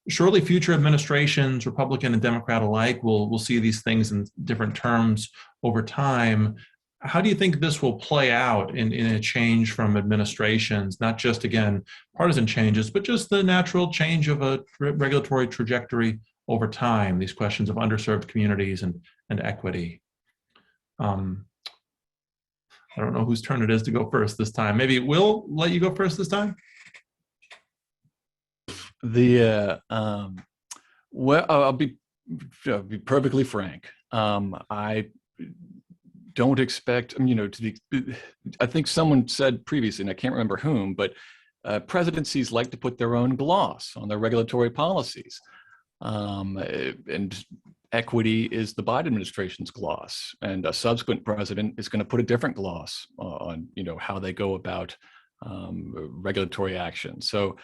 Speaker 2: Surely future administrations, Republican and Democrat alike, will see these things in different terms over time. How do you think this will play out in a change from administrations, not just, again, partisan changes, but just the natural change of a regulatory trajectory over time, these questions of underserved communities and equity? I don't know whose turn it is to go first this time. Maybe we'll let you go first this time.
Speaker 6: Well, I'll be perfectly frank. I don't expect, I think someone said previously, and I can't remember whom, but presidencies like to put their own gloss on their regulatory policies. And equity is the Biden administration's gloss, and a subsequent president is going to put a different gloss on, how they go about regulatory action. So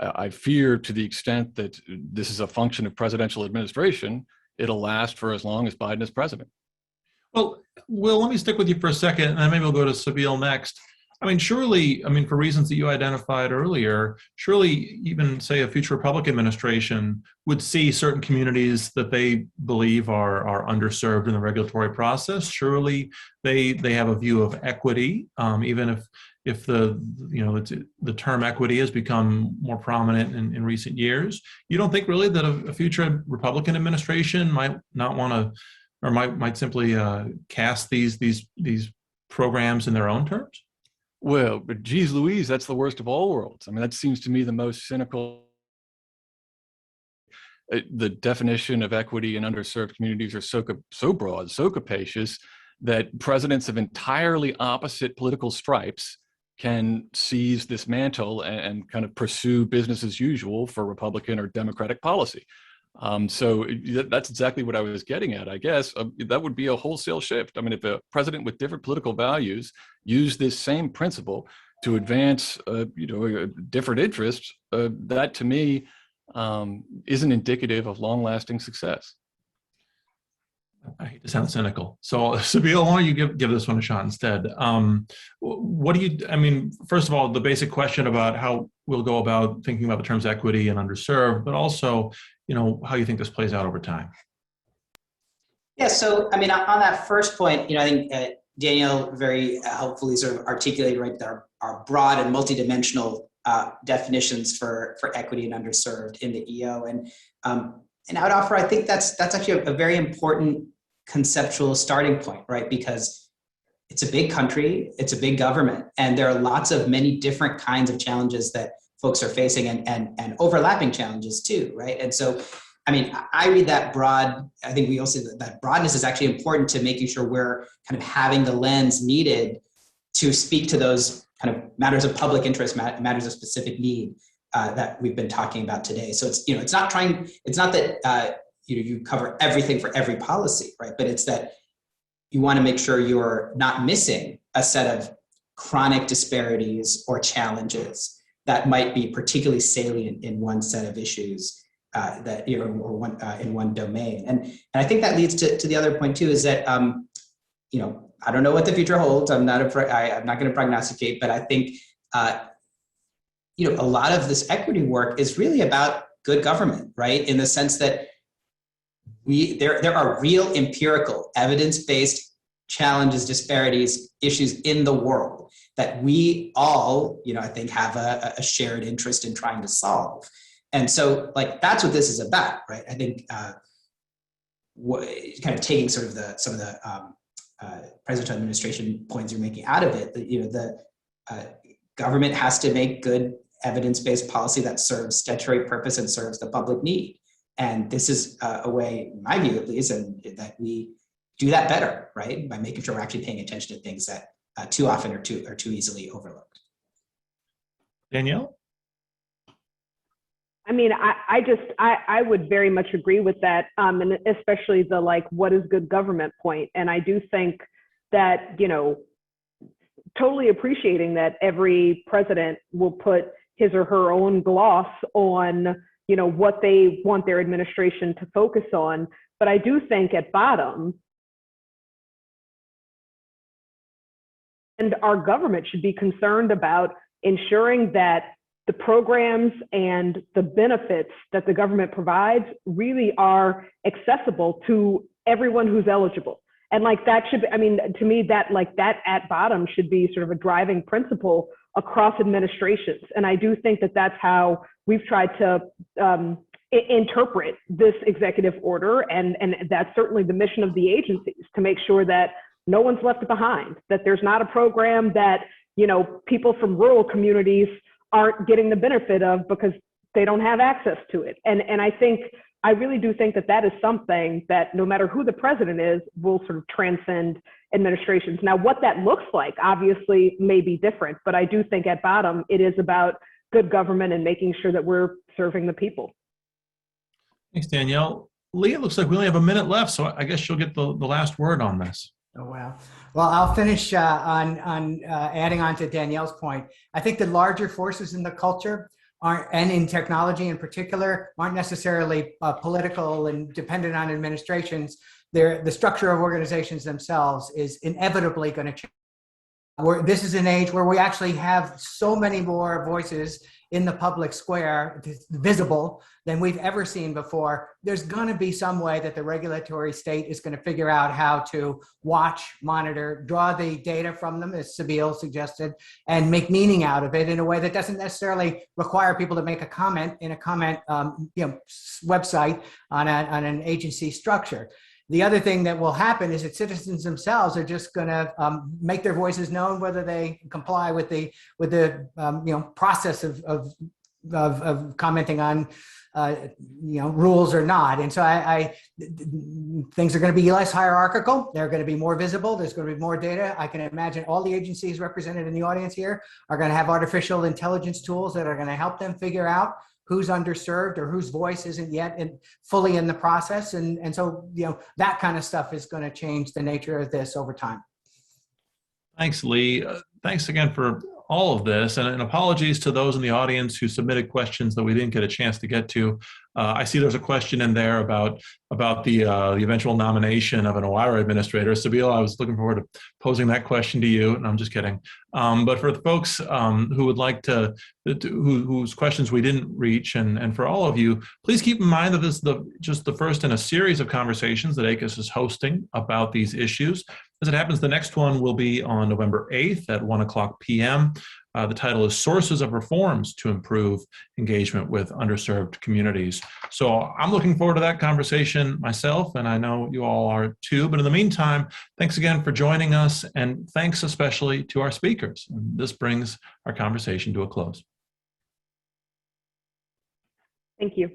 Speaker 6: I fear, to the extent that this is a function of presidential administration, it'll last for as long as Biden is president.
Speaker 2: Well, Will, let me stick with you for a second, and then maybe we'll go to Sabil next. Surely, for reasons that you identified earlier, surely even, say, a future Republican administration would see certain communities that they believe are underserved in the regulatory process. Surely they have a view of equity, even if the term equity has become more prominent in recent years. You don't think really that a future Republican administration might not want to, or might simply cast these programs in their own terms?
Speaker 6: Well, but geez Louise, that's the worst of all worlds. That seems to me the most cynical. The definition of equity in underserved communities are so broad, so capacious, that presidents of entirely opposite political stripes can seize this mantle and kind of pursue business as usual for Republican or Democratic policy. So that's exactly what I was getting at, I guess. That would be a wholesale shift. If a president with different political values used this same principle to advance, different interests, that to me isn't indicative of long-lasting success.
Speaker 2: I hate to sound cynical. So, Sabil, why don't you give this one a shot instead? What do you, first of all, the basic question about how we'll go about thinking about the terms equity and underserved, but also, how you think this plays out over time.
Speaker 4: Yeah, so, on that first point, I think Daniel very helpfully sort of articulated, right, there are broad and multidimensional definitions for equity and underserved in the EO. And I would offer, I think that's actually a very important conceptual starting point, right? Because it's a big country, it's a big government, and there are many different kinds of challenges that folks are facing and overlapping challenges too, right? And so, I read that broad, I think we also, that broadness is actually important to making sure we're kind of having the lens needed to speak to those kind of matters of public interest, matters of specific need that we've been talking about today. So it's not that you cover everything for every policy, right? But it's that you want to make sure you're not missing a set of chronic disparities or challenges that might be particularly salient in one set of issues in one domain. And I think that leads to the other point too, is that I don't know what the future holds. I'm not going to prognosticate, but I think a lot of this equity work is really about good government, right? In the sense that there are real empirical, evidence-based challenges, disparities, issues in the world that we all, I think, have a shared interest in trying to solve. And so, that's what this is about, right? I think kind of taking some of the presidential administration points you're making out of it, government has to make good evidence-based policy that serves statutory purpose and serves the public need. And this is a way, in my view at least, and that we do that better, right? By making sure we're actually paying attention to things that too often are too easily overlooked.
Speaker 2: Danielle?
Speaker 5: I mean, I would very much agree with that, and especially the what is good government point. And I do think that, totally appreciating that every president will put his or her own gloss on, what they want their administration to focus on. But I do think at bottom, and our government should be concerned about ensuring that the programs and the benefits that the government provides really are accessible to everyone who's eligible. And that should be, I mean, to me, that that at bottom should be sort of a driving principle across administrations. And I do think that that's how we've tried to interpret this executive order. And that's certainly the mission of the agencies, to make sure that no one's left behind, that there's not a program that, people from rural communities aren't getting the benefit of because they don't have access to it. And I really do think that that is something that no matter who the president is, will sort of transcend administrations. Now, what that looks like obviously may be different, but I do think at bottom, it is about good government and making sure that we're serving the people.
Speaker 2: Thanks, Danielle. Lee, it looks like we only have a minute left, so I guess you'll get the last word on this.
Speaker 3: Oh, wow. Well, I'll finish on adding on to Danielle's point. I think the larger forces in the culture and in technology in particular, aren't necessarily political and dependent on administrations. The structure of organizations themselves is inevitably going to change. This is an age where we actually have so many more voices in the public square, visible, than we've ever seen before. There's going to be some way that the regulatory state is going to figure out how to watch, monitor, draw the data from them, as Sabeel suggested, and make meaning out of it in a way that doesn't necessarily require people to make a comment in a comment website on an agency structure. The other thing that will happen is that citizens themselves are just going to make their voices known, whether they comply with the process of commenting on rules or not. And so things are going to be less hierarchical. They're going to be more visible. There's going to be more data. I can imagine all the agencies represented in the audience here are going to have artificial intelligence tools that are going to help them figure out who's underserved or whose voice isn't yet fully in the process. And so, that kind of stuff is going to change the nature of this over time.
Speaker 2: Thanks, Lee. Thanks again for all of this, and apologies to those in the audience who submitted questions that we didn't get a chance to get to. I see there's a question in there about the eventual nomination of an OIRA administrator. Sabeel, I was looking forward to posing that question to you, and I'm just kidding. But for the folks who would like whose questions we didn't reach, and for all of you, please keep in mind that this is just the first in a series of conversations that ACUS is hosting about these issues. As it happens, the next one will be on November 8th at 1:00 p.m. The title is Sources of Reforms to Improve Engagement with Underserved Communities. So I'm looking forward to that conversation myself, and I know you all are too. But in the meantime, thanks again for joining us, and thanks especially to our speakers. And this brings our conversation to a close.
Speaker 5: Thank you.